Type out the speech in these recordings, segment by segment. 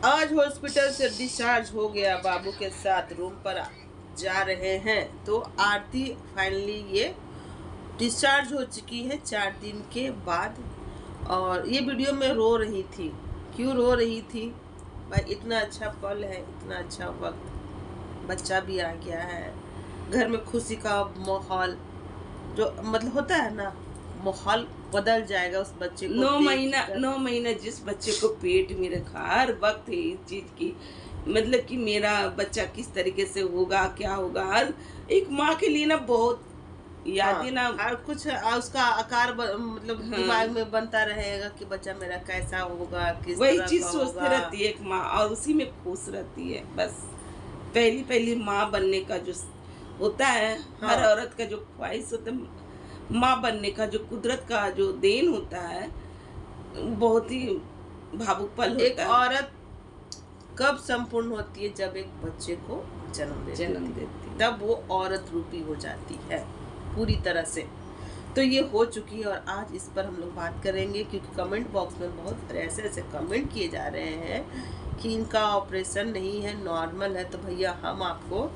आज हॉस्पिटल से डिस्चार्ज हो गया, बाबू के साथ रूम पर जा रहे हैं। तो आरती फाइनली ये डिस्चार्ज हो चुकी है 4 दिन के बाद। और ये वीडियो में रो रही थी। क्यों रो रही थी भाई? इतना अच्छा पल है, इतना अच्छा वक्त, बच्चा भी आ गया है, घर में खुशी का माहौल जो मतलब होता है ना, माहौल बदल जाएगा उस बच्चे को 9 महीना जिस बच्चे को पेट में रखा, हर वक्त है इस चीज की, मतलब कि मेरा बच्चा किस तरीके से होगा, क्या होगा। हर एक माँ के लिए ना बहुत यादें ना, हर कुछ उसका आकार मतलब दिमाग में बनता रहेगा कि बच्चा मेरा कैसा होगा, किस वही तरह चीज का सोचती होगा। रहती है एक माँ, और उसी में खुश रहती है। बस पहली पहली माँ बनने का जो होता है, हर औरत का जो ख्वाहिश होता है माँ बनने का, जो कुदरत का जो देन होता है, बहुत ही भावुक पल होता है। एक औरत कब संपूर्ण होती है? जब एक बच्चे को जन्म देती, तब वो औरत रूपी हो जाती है पूरी तरह से। तो ये हो चुकी है और आज इस पर हम लोग बात करेंगे, क्योंकि कमेंट बॉक्स में बहुत ऐसे ऐसे कमेंट किए जा रहे हैं कि इनका ऑपरेशन नहीं है, नॉर्मल है। तो भैया हम आपको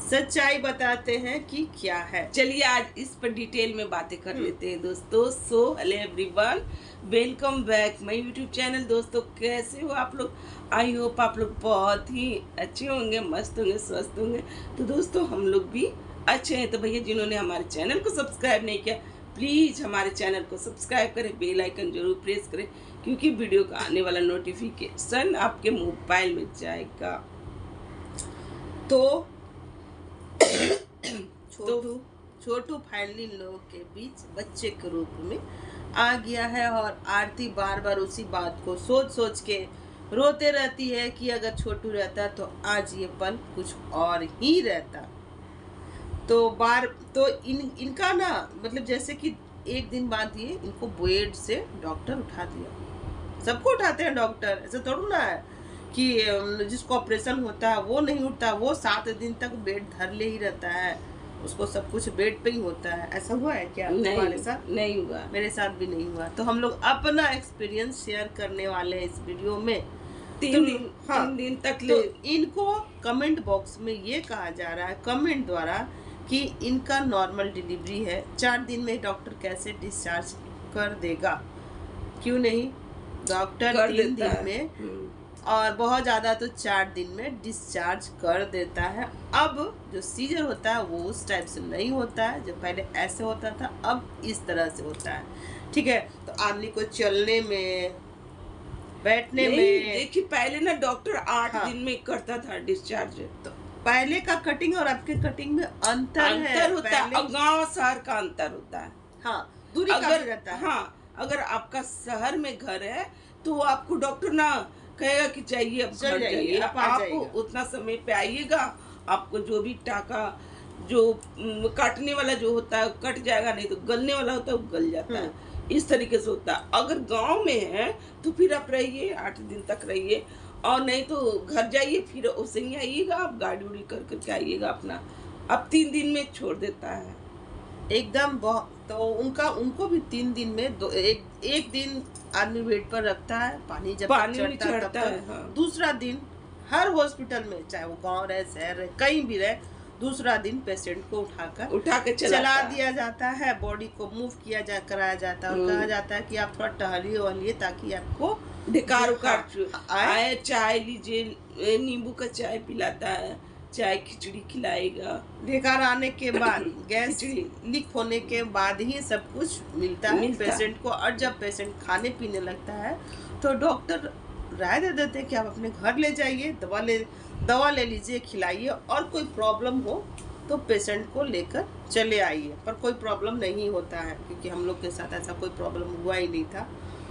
सच्चाई बताते हैं कि क्या है। चलिए आज इस पर डिटेल में बातें कर लेते हैं दोस्तों। So hello everyone, welcome back my YouTube channel. दोस्तों कैसे हो आप लोग? आई होप आप लोग बहुत ही अच्छे होंगे, मस्त होंगे, स्वस्थ होंगे। तो दोस्तों हम लोग भी अच्छे हैं। तो भैया जिन्होंने हमारे चैनल को सब्सक्राइब नहीं किया, प्लीज़ हमारे चैनल को सब्सक्राइब करें, बेल आइकन जरूर प्रेस करें, क्योंकि वीडियो का आने वाला नोटिफिकेशन आपके मोबाइल में जाएगा। तो छोटू फाइनली लोगों के बीच बच्चे के रूप में आ गया है। और आरती बार बार उसी बात को सोच सोच के रोते रहती है कि अगर छोटू रहता तो आज ये पल कुछ और ही रहता। तो इनका ना मतलब जैसे कि एक दिन बाद ये इनको बेड से डॉक्टर उठा दिया। सबको उठाते हैं डॉक्टर, ऐसा थोड़ा ना है कि जिसको ऑपरेशन होता है वो नहीं उठता, वो 7 दिन तक बेड धर ले ही रहता है, उसको सब कुछ बेड पे ही होता है। ऐसा हुआ है क्या तुम्हारे साथ? नहीं हुआ, मेरे साथ भी नहीं हुआ। तो हम लोग अपना एक्सपीरियंस शेयर करने वाले हैं इस वीडियो में। 3 दिन तक तो इनको कमेंट बॉक्स में ये कहा जा रहा है कमेंट द्वारा कि इनका नॉर्मल डिलीवरी है, 4 दिन में डॉक्टर कैसे डिस्चार्ज कर देगा? क्यों नहीं, डॉक्टर 3 दिन में और बहुत ज़्यादा तो 4 दिन में डिस्चार्ज कर देता है। अब जो सीजर होता है वो उस टाइप से नहीं होता है, जो पहले ऐसे होता था अब इस तरह से होता है। ठीक है, तो आदमी को चलने में, बैठने में, देखिए पहले ना डॉक्टर 8 दिन में करता था डिस्चार्ज। तो पहले का कटिंग और आपके कटिंग में अंतर होता है, और गाँव शहर का अंतर होता है। हाँ, दूरी का भी रहता है। हाँ, अगर आपका शहर में घर है तो आपको डॉक्टर ना कहेगा कि चाहिए अब घर जाइए, आप उतना समय पे आइएगा, आपको जो भी टाका जो काटने वाला जो होता है कट जाएगा, नहीं तो गलने वाला होता है वो गल जाता है। इस तरीके से होता है। अगर गांव में है तो फिर आप रहिए 8 दिन तक रहिए, और नहीं तो घर जाइए, फिर उसे ही आइएगा, आप गाड़ी उड़ी कर करके आइएगा अपना। अब 3 दिन में छोड़ देता है एकदम। तो उनको भी 3 दिन में एक दिन आदमी बेड पर रखता है, पानी जब चढ़ता है। हाँ। दूसरा दिन हर हॉस्पिटल में, चाहे वो गांव रहे, शहर रहे, कहीं भी रहे, दूसरा दिन पेशेंट को उठा के चला दिया जाता है, बॉडी को मूव कराया जाता है और कहा जाता है कि आप थोड़ा टहलिए वहलिए ताकि आपको ढिकार उकार आए। चाय लीजिए, नींबू का चाय पिलाता है, चाय खिचड़ी खिलाएगा। ढिकार आने के बाद गैस लीक होने के बाद ही सब कुछ मिलता है पेशेंट को। और जब पेशेंट खाने पीने लगता है तो डॉक्टर राय दे देते हैं कि आप अपने घर ले जाइए, दवा ले लीजिए, खिलाइए, और कोई प्रॉब्लम हो तो पेशेंट को लेकर चले आइए। पर कोई प्रॉब्लम नहीं होता है, क्योंकि हम लोग के साथ ऐसा कोई प्रॉब्लम हुआ ही नहीं था,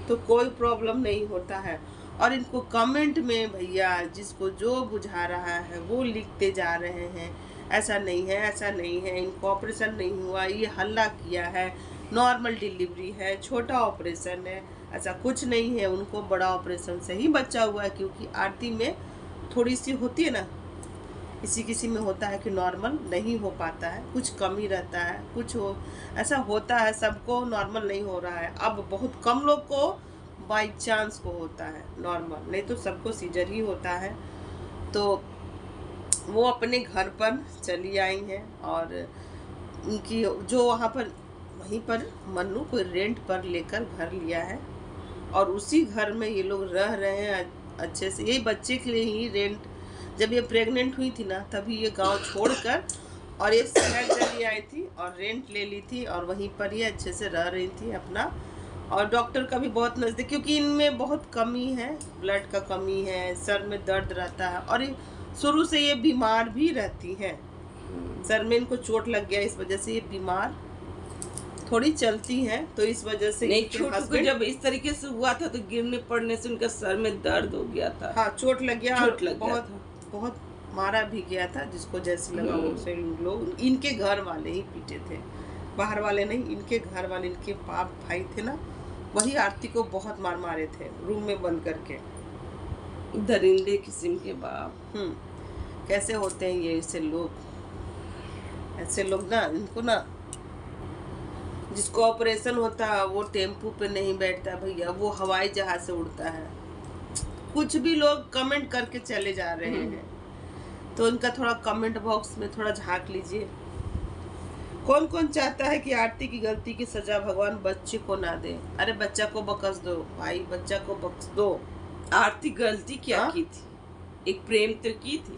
तो कोई प्रॉब्लम नहीं होता है। और इनको कमेंट में भैया जिसको जो बुझा रहा है वो लिखते जा रहे हैं, ऐसा नहीं है, ऐसा नहीं है, इनको ऑपरेशन नहीं हुआ, ये हल्ला किया है, नॉर्मल डिलीवरी है, छोटा ऑपरेशन है। ऐसा कुछ नहीं है, उनको बड़ा ऑपरेशन से ही बच्चा हुआ है। क्योंकि आरती में थोड़ी सी होती है ना, किसी में होता है कि नॉर्मल नहीं हो पाता है, कुछ कमी रहता है, ऐसा होता है, सबको नॉर्मल नहीं हो रहा है। अब बहुत कम लोग को बाई चांस को होता है नॉर्मल, नहीं तो सबको सीजर ही होता है। तो वो अपने घर पर चली आई हैं और उनकी जो वहाँ पर वहीं पर मन्नू कोई रेंट पर लेकर घर लिया है और उसी घर में ये लोग रह रहे हैं अच्छे से। यही बच्चे के लिए ही रेंट, जब ये प्रेग्नेंट हुई थी ना तभी ये गांव छोड़कर और ये शहर चली आई थी और रेंट ले ली थी और वहीं पर ही अच्छे से रह रही थी अपना। और डॉक्टर का भी बहुत नज़दीक, क्योंकि इनमें बहुत कमी है, ब्लड का कमी है, सर में दर्द रहता है और शुरू से ये बीमार भी रहती हैं। सर में इनको चोट लग गया, इस वजह से ये बीमार थोड़ी चलती हैं, तो इस वजह से नहीं, छोटू को जब इस तरीके से हुआ था तो गिरने पड़ने से उनका सर में दर्द हो गया था। हाँ, चोट लग गया, चोट लग बहुत गया था। बहुत मारा भी गया था, जिसको जैसे लगा उसे लोग, इनके घर वाले ही पीटे थे, बाहर वाले नहीं, इनके घर वाले, इनके बाप भाई थे ना, वही आरती को बहुत मारे थे रूम में बंद करके। दरिंदे किस्म के बाप। कैसे होते हैं ये ऐसे लोग, ऐसे लोग ना, इनको ना, जिसको ऑपरेशन होता है वो टेम्पू पे नहीं बैठता भैया, वो हवाई जहाज से उड़ता है। कुछ भी लोग कमेंट करके चले जा रहे हैं, तो इनका थोड़ा कमेंट बॉक्स में थोड़ा झांक लीजिए। कौन कौन चाहता है कि आरती की गलती की सजा भगवान बच्चे को ना दे? अरे बच्चा को बख्श दो भाई, बच्चा को बख्श दो। आरती गलती क्या की थी? एक प्रेम तो की थी,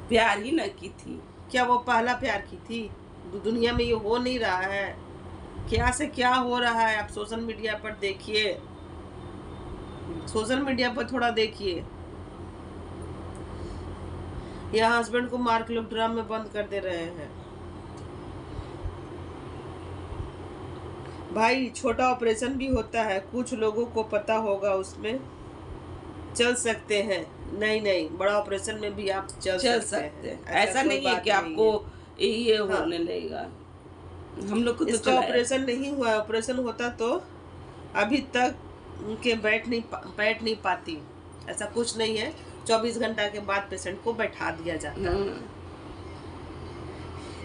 प्यार ही ना की थी। क्या वो पहला प्यार की थी? दुनिया में ये हो नहीं रहा है, क्या से क्या हो रहा है। आप सोशल मीडिया पर देखिए, सोशल मीडिया पर थोड़ा देखिए, यहाँ हस्बैंड को मार के लोग ड्रम में बंद कर दे रहे हैं। भाई छोटा ऑपरेशन भी होता है, कुछ लोगों को पता होगा, उसमें चल सकते हैं। नहीं, बड़ा ऑपरेशन में भी आप चल सकते हैं। ऐसा नहीं है कि आपको ये होने लगेगा। हम लोग को तो इसका ऑपरेशन नहीं हुआ, ऑपरेशन होता तो अभी तक उनके बैठ नहीं पाती। ऐसा कुछ नहीं है, 24 घंटा के बाद पेशेंट को बैठा दिया जाता है।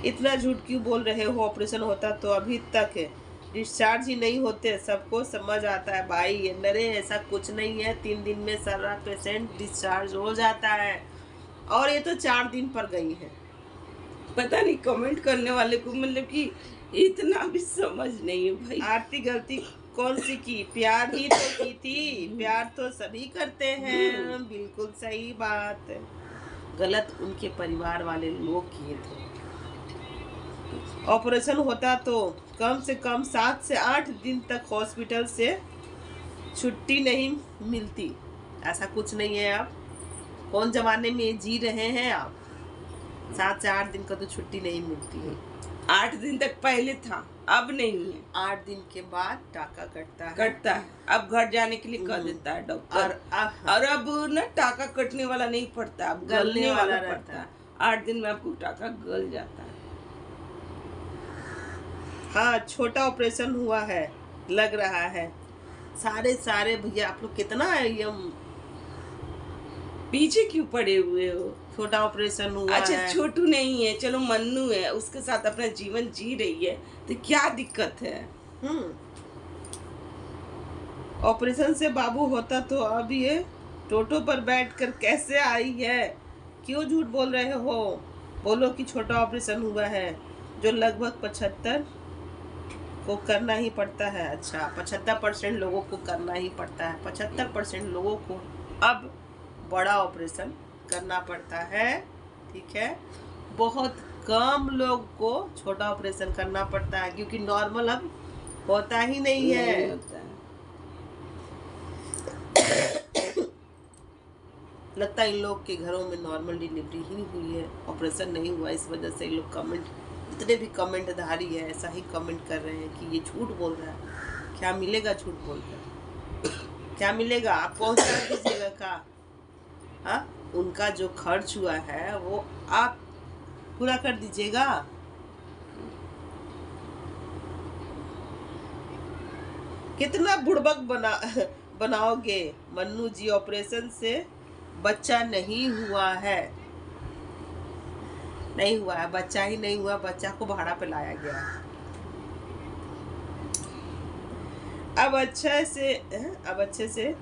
इतना झूठ क्यों बोल रहे हो? ऑपरेशन होता तो अभी तक डिस्चार्ज ही नहीं होते। सबको समझ आता है भाई, अरे ऐसा कुछ नहीं है, 3 दिन में सारा पेशेंट डिस्चार्ज हो जाता है, और ये तो 4 दिन पर गई है। पता नहीं कमेंट करने वाले को मतलब कि इतना भी समझ नहीं है भाई। आरती गलती कौन सी की? प्यार ही तो की थी, प्यार तो सभी करते हैं। बिल्कुल सही बात, गलत उनके परिवार वाले लोग किए थे। ऑपरेशन होता तो कम से कम 7 से 8 दिन तक हॉस्पिटल से छुट्टी नहीं मिलती। ऐसा कुछ नहीं है। आप कौन जमाने में जी रहे हैं आप? 7 से 8 दिन का तो छुट्टी नहीं मिलती है। 8 दिन तक पहले था, अब नहीं है। 8 दिन के बाद टाका कटता है। अब घर जाने के लिए कह देता है डॉक्टर, और अब ना टाका कटने वाला नहीं पड़ता, अब गलने वाला पड़ता है। 8 दिन में आपको टाका गल जाता है। हाँ, छोटा ऑपरेशन हुआ है लग रहा है। सारे भैया आप लोग कितना पीछे क्यों पड़े हुए हो? छोटा ऑपरेशन हुआ अच्छा, है। छोटू नहीं है, चलो मन्नू है, उसके साथ अपना जीवन जी रही है, तो क्या दिक्कत है? ऑपरेशन से बाबू होता तो अब ये टोटो पर बैठकर कैसे आई है? क्यों झूठ बोल रहे हो? बोलो कि छोटा ऑपरेशन हुआ है, जो लगभग 75 को करना ही पड़ता है। अच्छा, 75% लोगों को करना ही पड़ता है। 75% लोगों को अब बड़ा ऑपरेशन करना पड़ता है, ठीक है। बहुत कम लोग को छोटा ऑपरेशन करना पड़ता है, क्योंकि नॉर्मल अब होता ही नहीं है। लगता है इन लोग के घरों में नॉर्मल डिलीवरी ही हुई है, ऑपरेशन नहीं हुआ। इस वजह से लोग कमेंट, जितने भी कमेंटधारी है ऐसा ही कमेंट कर रहे हैं कि ये झूठ बोल रहा है। क्या मिलेगा झूठ बोलकर? क्या मिलेगा? आप पहुंचा दीजिएगा का? हाँ, उनका जो खर्च हुआ है वो आप पूरा कर दीजिएगा। कितना बुड़बक बनाओगे? मन्नू जी, ऑपरेशन से बच्चा नहीं हुआ है, नहीं हुआ है, बच्चा ही नहीं हुआ, बच्चा को भाड़ा पे लाया गया। अब अच्छे से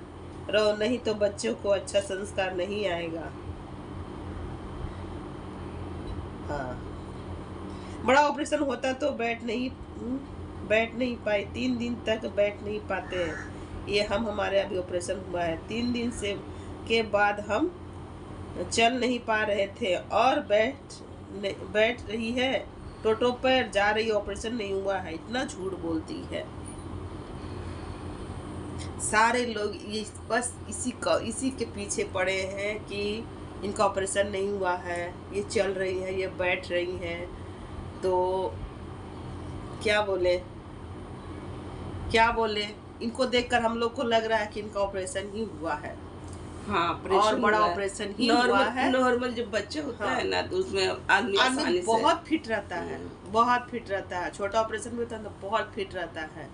रहो, नहीं तो बच्चों को अच्छा संस्कार नहीं आएगा। हाँ, बड़ा ऑपरेशन होता तो बैठ नहीं पाए, 3 दिन तक बैठ नहीं पाते हैं। ये हमारे अभी ऑपरेशन हुआ है, 3 दिन से के बाद हम चल नहीं पा रहे थे और बैठ रही है, टोटो पर जा रही, ऑपरेशन नहीं हुआ है, इतना झूठ बोलती है। सारे लोग ये बस इसी के पीछे पड़े हैं कि इनका ऑपरेशन नहीं हुआ है, ये चल रही है, ये बैठ रही हैं। तो क्या बोले, इनको देखकर हम लोग को लग रहा है कि इनका ऑपरेशन ही हुआ है। हाँ, और बड़ा ऑपरेशन ही हुआ है। नॉर्मल जब बच्चे होता है ना, तो उसमें आदमी बहुत फिट रहता है, बहुत फिट रहता है। छोटा ऑपरेशन भी होता है तो बहुत फिट रहता है,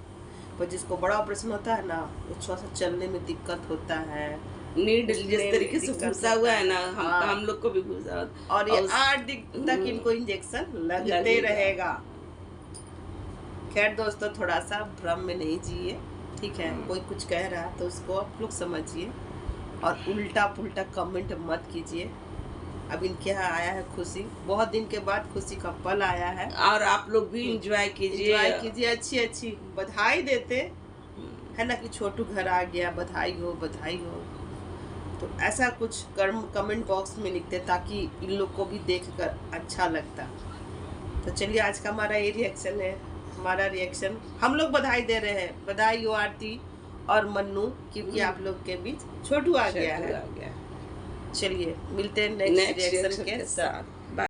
पर जिसको बड़ा ऑपरेशन होता है ना, वो थोड़ा सा चलने में दिक्कत होता है। नीडल जिस तरीके से घुसा हुआ है ना, हम लोग को भी घुसा, और ये 8 दिन तक इनको इंजेक्शन लगते रहेगा। खैर दोस्तों, थोड़ा सा भ्रम में नहीं जिए, ठीक है। कोई कुछ कह रहा है तो उसको आप लोग समझिए और उल्टा पुल्टा कमेंट मत कीजिए। अब इनके यहाँ आया है खुशी, बहुत दिन के बाद खुशी का पल आया है, और आप लोग भी एंजॉय कीजिए। अच्छी बधाई देते है ना कि छोटू घर आ गया, बधाई हो। तो ऐसा कुछ कमेंट बॉक्स में लिखते ताकि इन लोग को भी देखकर अच्छा लगता। तो चलिए, आज का हमारा ये रिएक्शन है, हम लोग बधाई दे रहे हैं। बधाई हो आरती और मन्नू, क्योंकि आप लोग के बीच छोटू आ गया है। चलिए, मिलते हैं नेक्स्ट रिएक्शन के साथ।